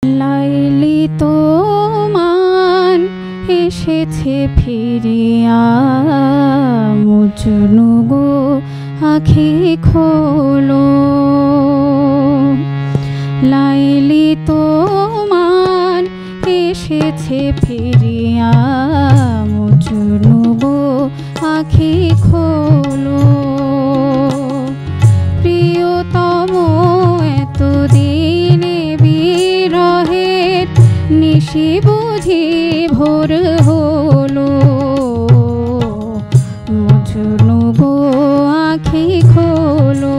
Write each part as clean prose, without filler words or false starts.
লাইলি তোমার এসেছে ফিরিয়া, মজনু গো আঁখি খোলো। লাইলি তোমার এসেছে ফিরিয়া, মজনু গো আঁখি খোলো। প্রিয়তম এতদিনে বিরহের নিশি বুঝি ভোর হলো, মজনু গো আঁখি খোলো।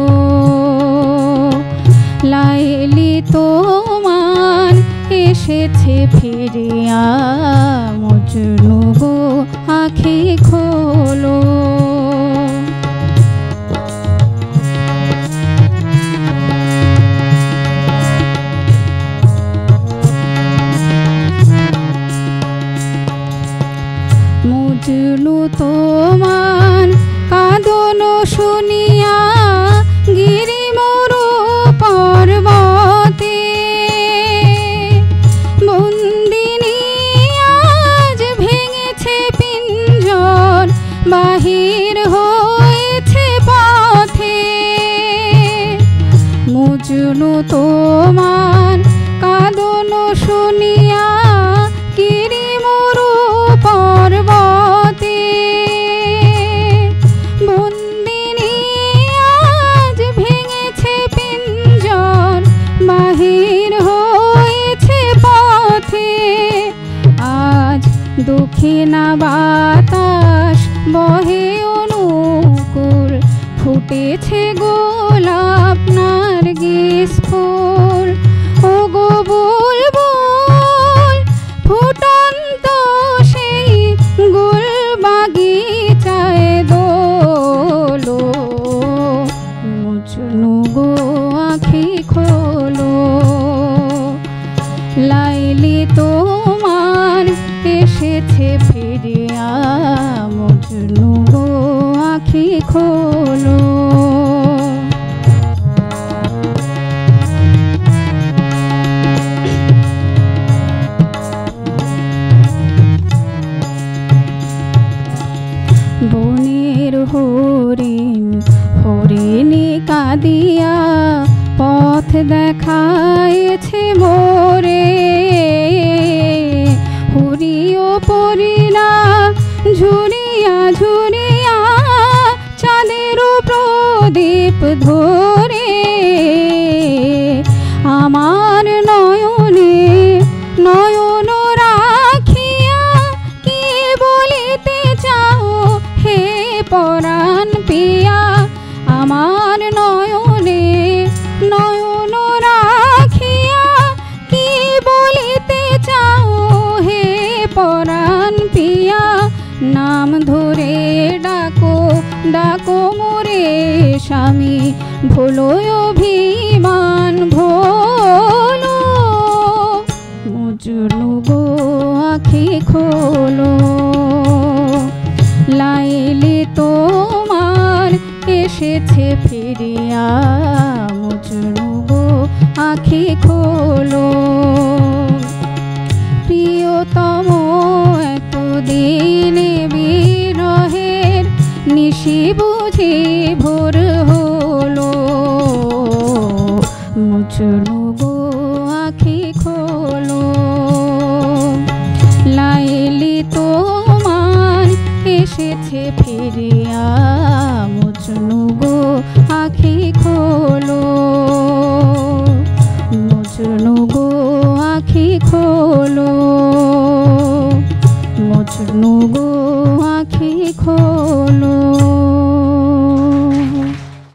লাইলি তোমার এসেছে ফিরিয়া, মজনু গো আঁখি খোলো। মজনু তোমার কাঁদন শুনিয়া গিরিমরু পর্বতে, বন্দিনী আজ ভেঙেছে পিঞ্জর, বাহির হয়েছে পথে। মজনু তোমার কাঁদন শুনিয়া গিরিমরু পর্বতে, বন্দিনী আজ ভেঙেছে পিঞ্জর, বাহির হয়েছে পথে। আজ দক্ষিণা বাতাস বহে অনুকূল, ফুটেছে গোলাপ নার্গিস ফুল। ও গো বুলবুল ফুটন্ত সেই গুল বাগিচায় দোলো, মজনু গো আঁখি খোলো। লাইলি তোমার এসেছে ফিরিয়া, মজনু গো আঁখি খোলো। বনের হরিণ হরিণী কাঁদিয়া পথ দেখাইছে মোরে, হুরিও পরিলা ঝুরিয়া ঝুরিয়া চাঁদের প্রদীপ ধরে। আমার নয়নে নয়ন রাখিয়া কি বলিতে চাও হে পরাণ পিয়া। আমার নয়নে নয়ন রাখিয়া কি বলিতে চাও হে পরাণ পিয়া। নাম ধরে ডাকো ডাকো মোরে স্বামী, ভোলো অভিমান ভোলো, মজনু গো আঁখি খোলো। লাইলি তোমার এসেছে ফিরিয়া, মজনু গো আঁখি খোলো। প্রিয়তম এতদিনে বিরহের নিশি বুঝি ভোর হলো, মজনু গো আঁখি খোলো। লাইলি তোমার এসেছে ফিরিয়া, মজনু গো